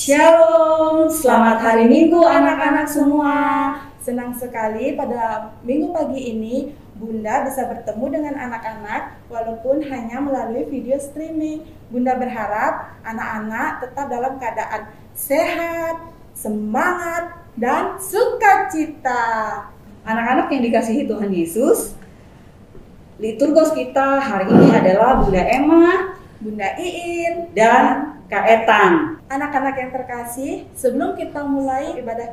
Shalom, selamat hari Minggu anak-anak semua. Senang sekali pada Minggu pagi ini Bunda bisa bertemu dengan anak-anak walaupun hanya melalui video streaming. Bunda berharap anak-anak tetap dalam keadaan sehat, semangat, dan sukacita. Anak-anak yang dikasihi Tuhan Yesus, liturgos kita hari ini adalah Bunda Emma, Bunda Iin, dan Kak Etan. Anak-anak yang terkasih, sebelum kita mulai ibadah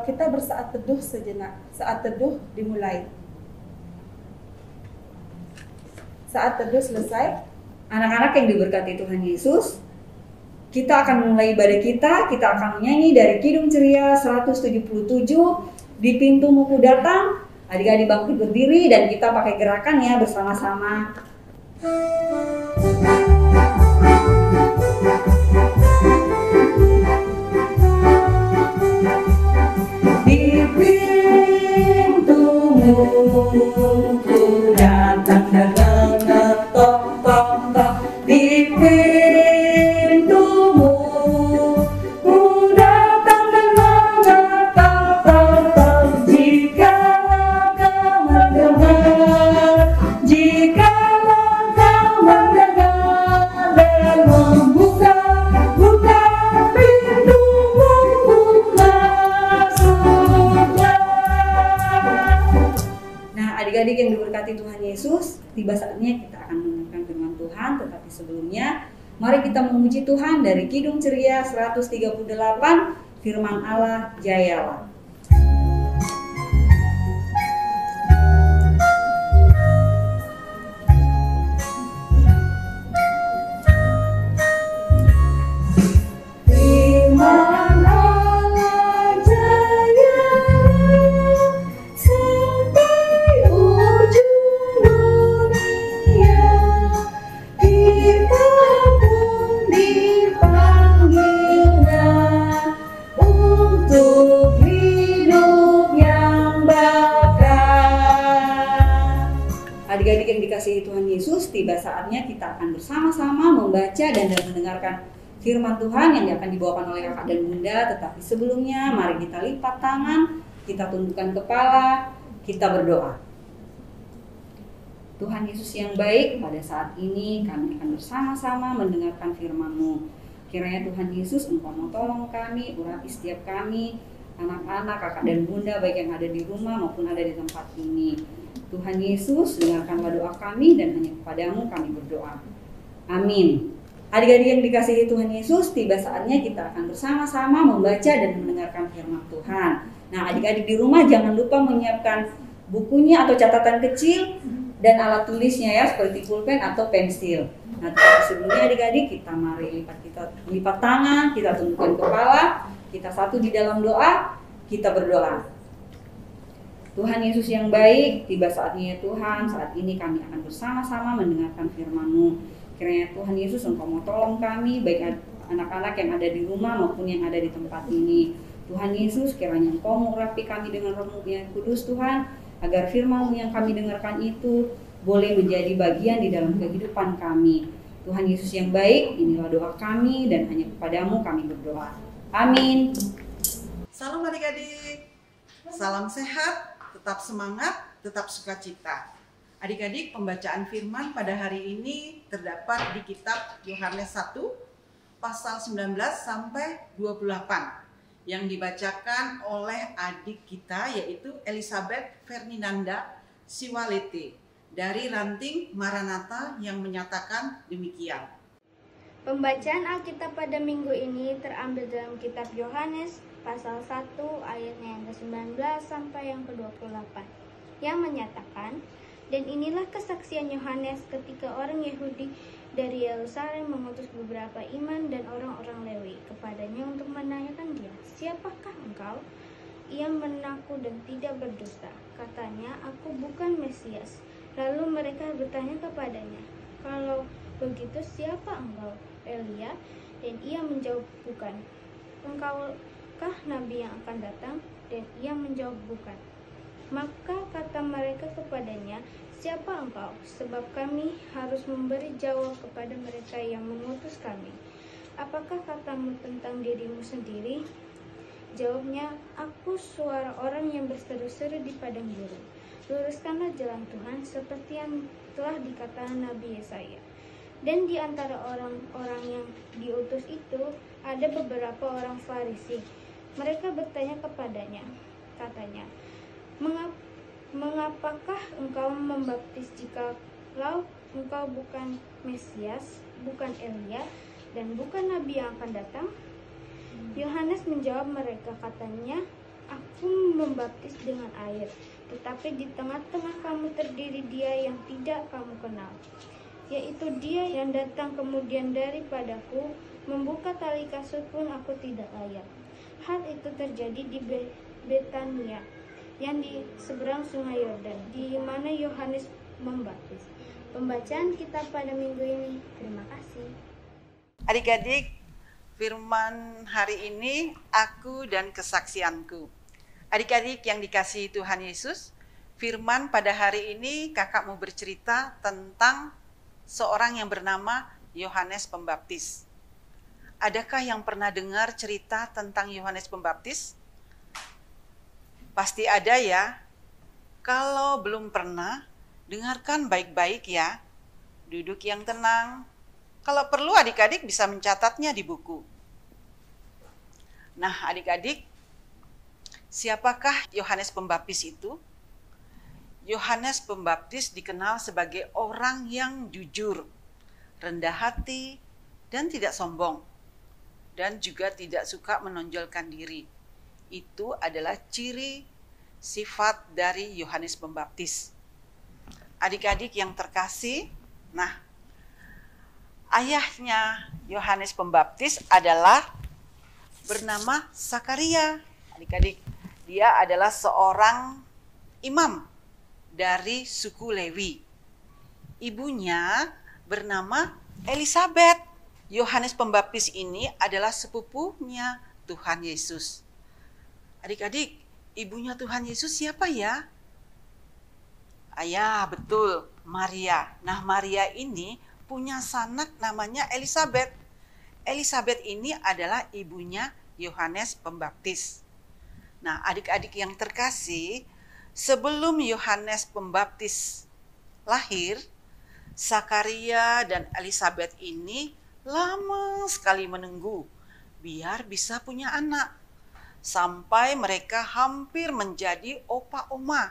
kita bersaat teduh sejenak. Saat teduh dimulai. Saat teduh selesai. Anak-anak yang diberkati Tuhan Yesus, kita akan mulai ibadah kita akan menyanyi dari Kidung Ceria 177 di pintu muku datang. Adik-adik bangkit berdiri dan kita pakai gerakan ya bersama-sama. Di pintumu ku datang dengan ngetok tok tok. Di pintumu ku datang dengan ngetok tok tok. Jikalau kau mendengar, jikalau kau mendengar dan membuka pintumu, ku masuklah. Nah, adik-adik yang diberkati Tuhan Yesus, tiba saatnya kita akan mendengarkan firman Tuhan, tetapi sebelumnya mari kita memuji Tuhan dari Kidung Ceria 138, firman Allah Jayalah. Firman Allah jayalah sampai ujung dunia. Kita pun dipanggilnya untuk hidup yang bakal. Adik-adik yang dikasihi Tuhan Yesus, tiba saatnya kita akan bersama-sama membaca dan mendengarkan firman Tuhan yang akan dibawakan oleh kakak dan bunda. Tetapi sebelumnya mari kita lipat tangan, kita tundukkan kepala, kita berdoa. Tuhan Yesus yang baik, pada saat ini kami akan bersama-sama mendengarkan firman-Mu. Kiranya Tuhan Yesus Engkau mau tolong kami, urapi setiap kami, anak-anak, kakak dan bunda, baik yang ada di rumah maupun ada di tempat ini. Tuhan Yesus, dengarkanlah doa kami dan hanya kepadamu kami berdoa. Amin. Adik-adik yang dikasihi Tuhan Yesus, tiba saatnya kita akan bersama-sama membaca dan mendengarkan firman Tuhan. Nah, adik-adik di rumah jangan lupa menyiapkan bukunya atau catatan kecil dan alat tulisnya ya, seperti pulpen atau pensil. Nah, tetapi sebelumnya adik-adik kita mari lipat tangan, kita tundukkan kepala, kita satu di dalam doa, kita berdoa. Tuhan Yesus yang baik, tiba saatnya ya Tuhan, saat ini kami akan bersama-sama mendengarkan firman-Mu. Kiranya Tuhan Yesus Engkau mau tolong kami, baik anak-anak yang ada di rumah maupun yang ada di tempat ini. Tuhan Yesus, kiranya Engkau mengurapi kami dengan Roh-Mu yang kudus Tuhan, agar firman-Mu yang kami dengarkan itu boleh menjadi bagian di dalam kehidupan kami. Tuhan Yesus yang baik, inilah doa kami dan hanya kepadamu kami berdoa. Amin. Salam adik-adik, salam sehat, tetap semangat, tetap sukacita. Adik-adik, pembacaan firman pada hari ini terdapat di kitab Yohanes 1 pasal 19 sampai 28 yang dibacakan oleh adik kita yaitu Elizabeth Ferdinanda Siwalete dari Ranting Maranatha yang menyatakan demikian. Pembacaan Alkitab pada minggu ini terambil dalam kitab Yohanes pasal 1 ayatnya yang ke-19 sampai yang ke-28 yang menyatakan, dan inilah kesaksian Yohanes ketika orang Yahudi dari Yerusalem mengutus beberapa imam dan orang-orang Lewi kepadanya untuk menanyakan dia, siapakah engkau? Ia mengaku dan tidak berdusta. Katanya, aku bukan Mesias. Lalu mereka bertanya kepadanya, kalau begitu siapa engkau? Elia? Dan ia menjawab, bukan. Engkaukah nabi yang akan datang? Dan ia menjawab, bukan. Maka kata mereka kepadanya, siapa engkau? Sebab kami harus memberi jawab kepada mereka yang mengutus kami. apakah katamu tentang dirimu sendiri? Jawabnya, aku suara orang yang berseru-seru di padang gurun. Luruskanlah jalan Tuhan seperti yang telah dikatakan Nabi Yesaya. Dan di antara orang-orang yang diutus itu ada beberapa orang Farisi. Mereka bertanya kepadanya, katanya, mengapakah engkau membaptis jikalau engkau bukan Mesias, bukan Elia, dan bukan Nabi yang akan datang? Yohanes menjawab mereka, katanya, aku membaptis dengan air, tetapi di tengah-tengah kamu terdiri dia yang tidak kamu kenal, yaitu dia yang datang kemudian daripadaku, membuka tali kasut pun aku tidak layak. Hal itu terjadi di Betania, yang di seberang sungai Yordan, di mana Yohanes membaptis. Pembacaan kita pada minggu ini. Terima kasih. Adik-adik, firman hari ini aku dan kesaksianku. Adik-adik yang dikasihi Tuhan Yesus, firman pada hari ini kakak mau bercerita tentang seorang yang bernama Yohanes Pembaptis. Adakah yang pernah dengar cerita tentang Yohanes Pembaptis? Pasti ada ya. Kalau belum pernah, dengarkan baik-baik ya. Duduk yang tenang. Kalau perlu adik-adik bisa mencatatnya di buku. Nah, adik-adik, siapakah Yohanes Pembaptis itu? Yohanes Pembaptis dikenal sebagai orang yang jujur, rendah hati, dan tidak sombong, dan juga tidak suka menonjolkan diri. Itu adalah ciri sifat dari Yohanes Pembaptis. Adik-adik yang terkasih, nah, ayahnya Yohanes Pembaptis adalah bernama Sakaria. Adik-adik, dia adalah seorang imam dari suku Lewi. Ibunya bernama Elisabet. Yohanes Pembaptis ini adalah sepupunya Tuhan Yesus. Adik-adik, ibunya Tuhan Yesus siapa ya? Ayah, betul, Maria. Nah, Maria ini punya sanak namanya Elisabet. Elisabet ini adalah ibunya Yohanes Pembaptis. Nah, adik-adik yang terkasih, sebelum Yohanes Pembaptis lahir, Sakaria dan Elisabet ini lama sekali menunggu biar bisa punya anak. Sampai mereka hampir menjadi opa oma.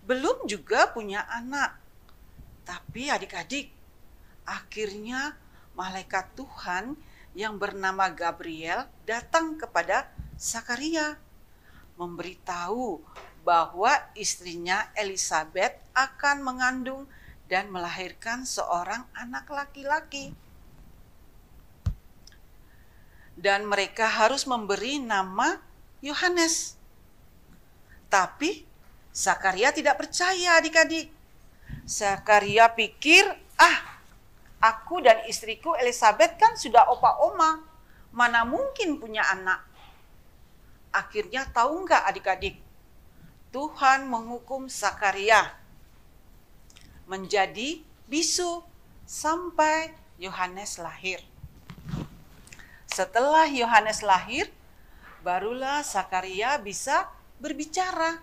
Belum juga punya anak. Tapi adik-adik, akhirnya malaikat Tuhan yang bernama Gabriel datang kepada Sakaria, memberitahu bahwa istrinya Elisabet akan mengandung dan melahirkan seorang anak laki-laki. Dan mereka harus memberi nama Yohanes. Tapi Sakaria tidak percaya adik-adik. Sakaria pikir, aku dan istriku Elisabet kan sudah opa-oma, mana mungkin punya anak. Akhirnya tahu nggak adik-adik? Tuhan menghukum Sakaria menjadi bisu sampai Yohanes lahir. Setelah Yohanes lahir, barulah Sakaria bisa berbicara.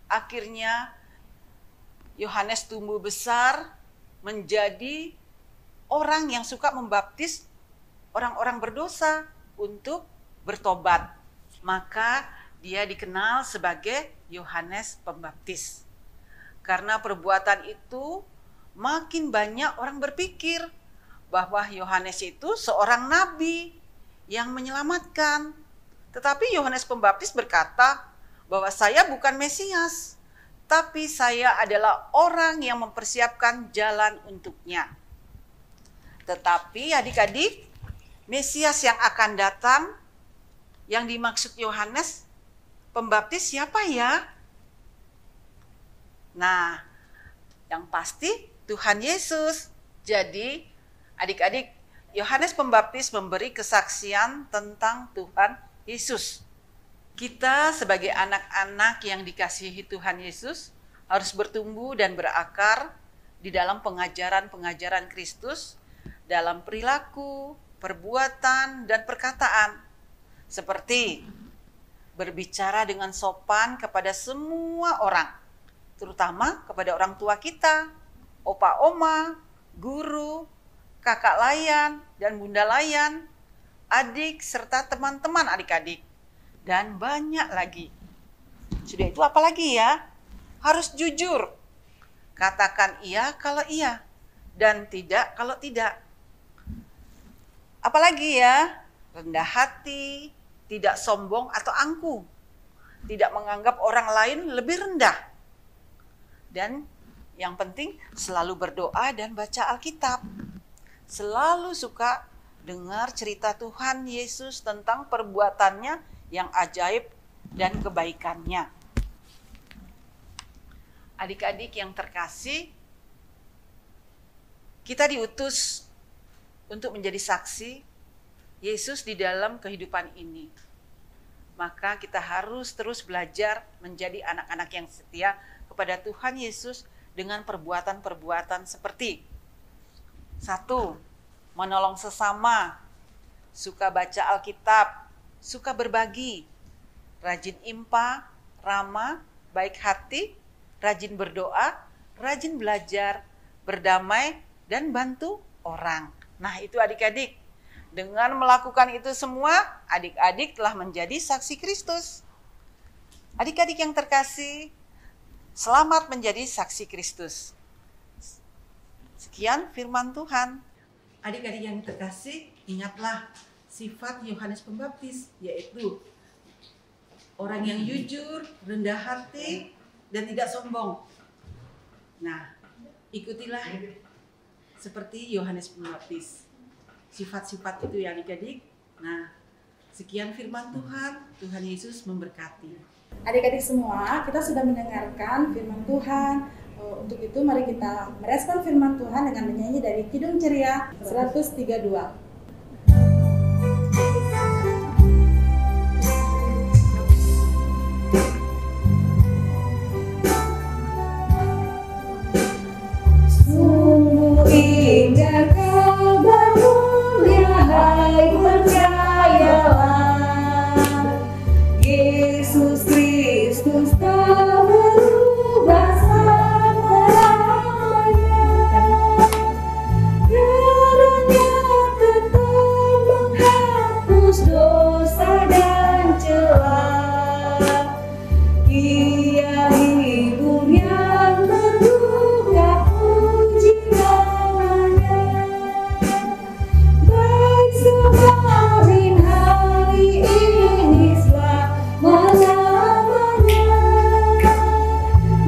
Akhirnya Yohanes tumbuh besar menjadi orang yang suka membaptis orang-orang berdosa untuk bertobat. Maka dia dikenal sebagai Yohanes Pembaptis. Karena perbuatan itu, makin banyak orang berpikir bahwa Yohanes itu seorang nabi yang menyelamatkan. Tetapi Yohanes Pembaptis berkata bahwa saya bukan Mesias, tapi saya adalah orang yang mempersiapkan jalan untuknya. Tetapi adik-adik, Mesias yang akan datang, yang dimaksud Yohanes Pembaptis siapa ya? Nah, yang pasti Tuhan Yesus. Jadi, adik-adik, Yohanes Pembaptis memberi kesaksian tentang Tuhan Yesus. Kita sebagai anak-anak yang dikasihi Tuhan Yesus harus bertumbuh dan berakar di dalam pengajaran-pengajaran Kristus, dalam perilaku, perbuatan, dan perkataan. Seperti berbicara dengan sopan kepada semua orang, terutama kepada orang tua kita, opa oma, guru, kakak layan dan bunda layan, adik serta teman-teman adik-adik, dan banyak lagi. Sudah itu apa lagi ya? Harus jujur. Katakan iya kalau iya dan tidak kalau tidak. Apalagi ya? Rendah hati, tidak sombong atau angkuh, tidak menganggap orang lain lebih rendah. Dan yang penting selalu berdoa dan baca Alkitab. Selalu suka dengar cerita Tuhan Yesus tentang perbuatannya yang ajaib dan kebaikannya. Adik-adik yang terkasih, kita diutus untuk menjadi saksi Yesus di dalam kehidupan ini. Maka kita harus terus belajar menjadi anak-anak yang setia kepada Tuhan Yesus dengan perbuatan-perbuatan seperti 1. Menolong sesama, suka baca Alkitab, suka berbagi, rajin impa, ramah, baik hati, rajin berdoa, rajin belajar, berdamai, dan bantu orang. Nah, itu adik-adik. Dengan melakukan itu semua, adik-adik telah menjadi saksi Kristus. Adik-adik yang terkasih, selamat menjadi saksi Kristus. Sekian firman Tuhan. Adik-adik yang terkasih, ingatlah sifat Yohanes Pembaptis, yaitu orang yang jujur, rendah hati, dan tidak sombong. Nah, ikutilah seperti Yohanes Pembaptis. Sifat-sifat itu ya adik-adik. Nah, sekian firman Tuhan. Tuhan Yesus memberkati. Adik-adik semua, kita sudah mendengarkan firman Tuhan. Untuk itu mari kita merespon firman Tuhan dengan menyanyi dari Kidung Ceria 132. Sungguh indah kabarmu, ya hai percayalah, Yesus Kristus tak berubah selamanya. Darahnya tetap menghapus dosa dan celah. Ia hibur yang terluka, puji namanya. Baik kemarin, hari ini, selama-lamanya.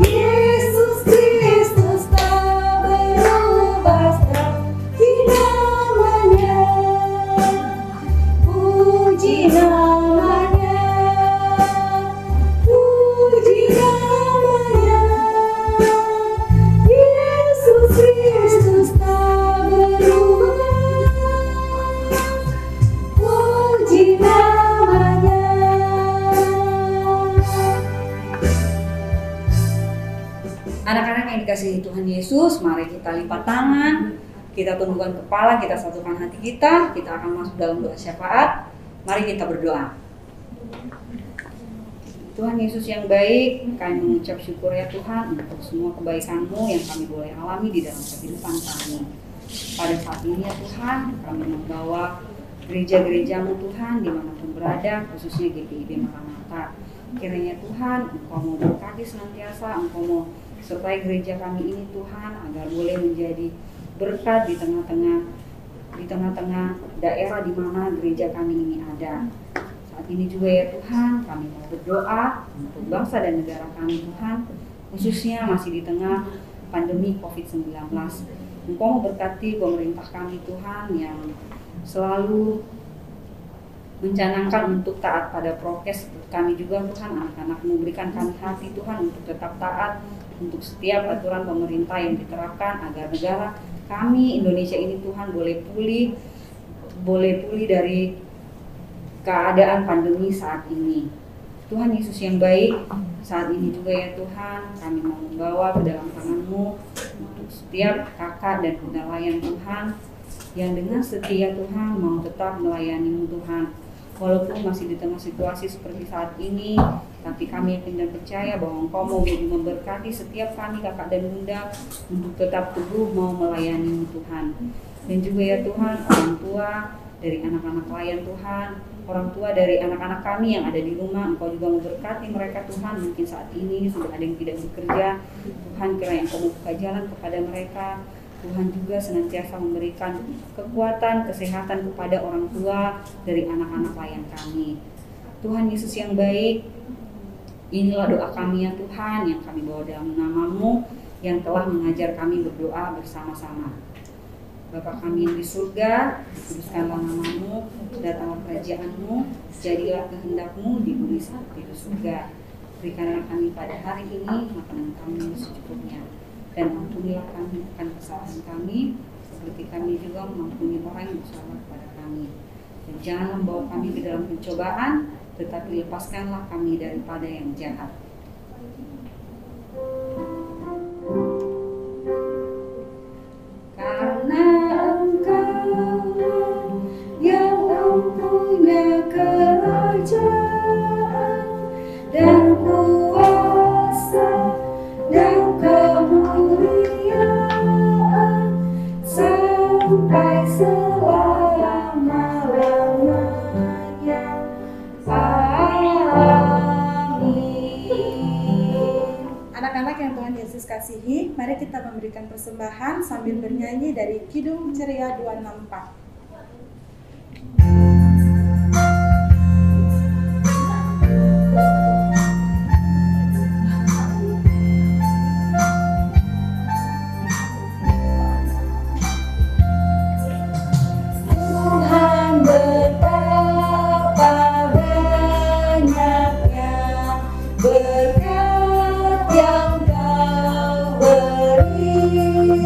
Yesus Kristus tak berubah, puji namanya. Puji namanya. Puji namanya. Yesus Kristus tak berubah. Puji namanya. Anak-anak yang dikasihi Tuhan Yesus, mari kita lipat tangan, kita tundukkan kepala, kita satukan hati kita akan masuk dalam doa syafaat. Mari kita berdoa. Tuhan Yesus yang baik, kami mengucap syukur ya Tuhan untuk semua kebaikan-Mu yang kami boleh alami di dalam kehidupan kami. Pada saat ini ya Tuhan, kami membawa gereja-gereja-Mu Tuhan dimanapun berada, khususnya GPIB Maranatha. Kiranya Tuhan, Engkau mau berkati senantiasa, Engkau mau sertai gereja kami ini Tuhan, agar boleh menjadi berkat di tengah-tengah daerah di mana gereja kami ini ada. Saat ini juga ya Tuhan, kami mau berdoa untuk bangsa dan negara kami Tuhan, khususnya masih di tengah pandemi COVID-19. Engkau mau berkati pemerintah kami Tuhan yang selalu mencanangkan untuk taat pada prokes. Kami juga Tuhan, anak-anak-Mu, berikan kami hati Tuhan untuk tetap taat untuk setiap aturan pemerintah yang diterapkan, agar negara kami Indonesia ini Tuhan boleh pulih dari keadaan pandemi saat ini. Tuhan Yesus yang baik, saat ini juga ya Tuhan, kami mau membawa ke dalam tangan-Mu untuk setiap kakak dan bunda layan Tuhan, yang dengan setia Tuhan mau tetap melayani-Mu Tuhan. Walaupun masih di tengah situasi seperti saat ini, tapi kami yakin dan percaya bahwa Engkau mau memberkati setiap kami, kakak dan bunda, untuk tetap teguh mau melayani Tuhan. Dan juga ya Tuhan, orang tua dari anak-anak pelayan Tuhan, orang tua dari anak-anak kami yang ada di rumah, Engkau juga memberkati mereka Tuhan. Mungkin saat ini sudah ada yang tidak bekerja, Tuhan kiranya Engkau membuka jalan kepada mereka. Tuhan juga senantiasa memberikan kekuatan, kesehatan kepada orang tua dari anak-anak pelayan kami. Tuhan Yesus yang baik, inilah doa kami ya Tuhan, yang kami bawa dalam nama-Mu, yang telah mengajar kami berdoa bersama-sama. Bapa kami yang di surga, kuduskanlah nama-Mu, datanglah kerajaan-Mu, jadilah kehendak-Mu di bumi seperti di surga. Berikanlah kami pada hari ini makanan kami secukupnya, dan ampunilah kami akan kesalahan kami, seperti kami juga mengampuni orang yang bersalah kepada kami. Dan jangan membawa kami ke dalam pencobaan, tetapi lepaskanlah kami daripada yang jahat. Karena Engkau yang mempunyai kerajaan dan kuasa dan kemuliaan sampai selama-lamanya. Amin. Anak-anak yang Tuhan Yesus kasihi, mari kita memberikan persembahan sambil bernyanyi dari Kidung Ceria 264. Tuhan betapa banyaknya berkat yang Kau beri,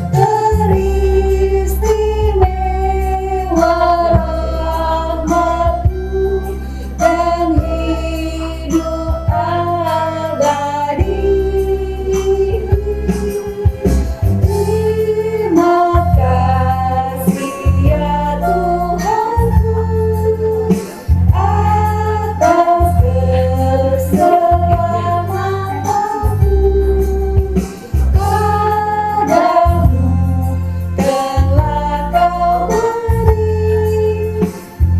teristimewa rahmat-Mu dan hidup abadi. Terima kasih ya Tuhanku atas keselamatanmu. Padamu telah Kau beri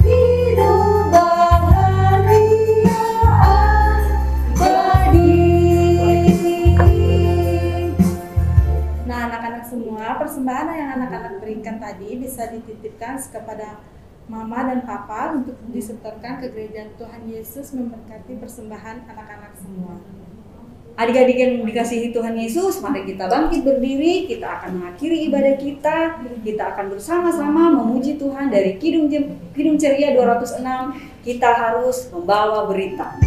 hidup bahagia abadi. Nah, anak-anak semua, persembahan yang anak-anak berikan tadi bisa dititipkan kepada Mama dan Papa untuk disetorkan ke gereja Tuhan Yesus memberkati persembahan anak-anak semua. Adik-adik yang dikasihi Tuhan Yesus, mari kita bangkit berdiri, kita akan mengakhiri ibadah kita akan bersama-sama memuji Tuhan dari Kidung Ceria 206, kita harus membawa berita.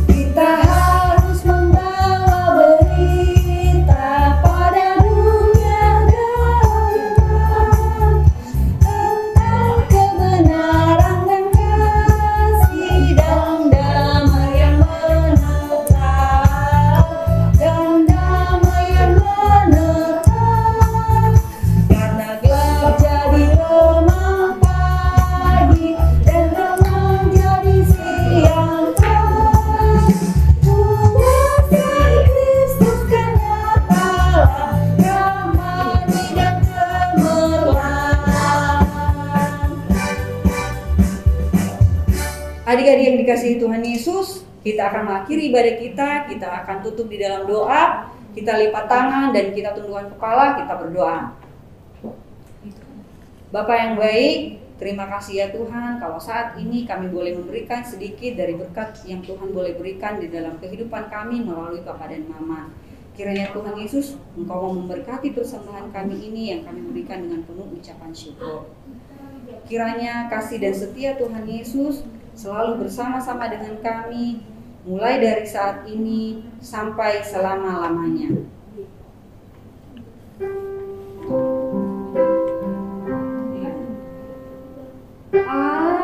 Kita harus membawa berita pada dunia dalam tentang kebenaran dan kasih dan damai yang menetap, dan damai yang menetap. Karena gelap jadi remang pagi dan remang jadi siang. Kristus kan nyatalah ramai dan cemerlang. Adik-adik yang dikasihi Tuhan Yesus, kita akan mengakhiri ibadah kita akan tutup di dalam doa, kita lipat tangan dan kita tundukkan kepala, kita berdoa. Bapa yang baik, terima kasih ya Tuhan, kalau saat ini kami boleh memberikan sedikit dari berkat yang Tuhan boleh berikan di dalam kehidupan kami melalui Papa dan Mama. Kiranya Tuhan Yesus, Engkau mau memberkati persembahan kami ini yang kami berikan dengan penuh ucapan syukur. Kiranya kasih dan setia Tuhan Yesus selalu bersama-sama dengan kami, mulai dari saat ini sampai selama-lamanya. Anugerah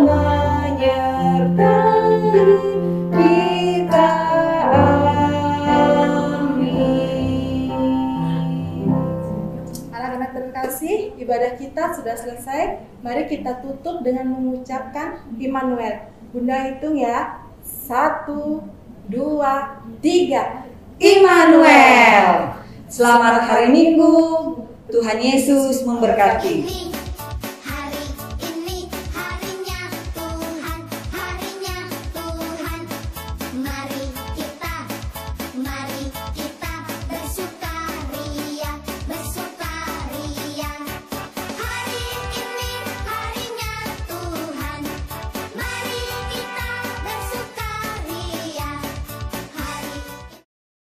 menyertai kita. Amin. Anak-anak terkasih, ibadah kita sudah selesai. Mari kita tutup dengan mengucapkan Immanuel. Bunda hitung ya. 1, 2, 3. Immanuel. Selamat hari Minggu. Tuhan Yesus memberkati.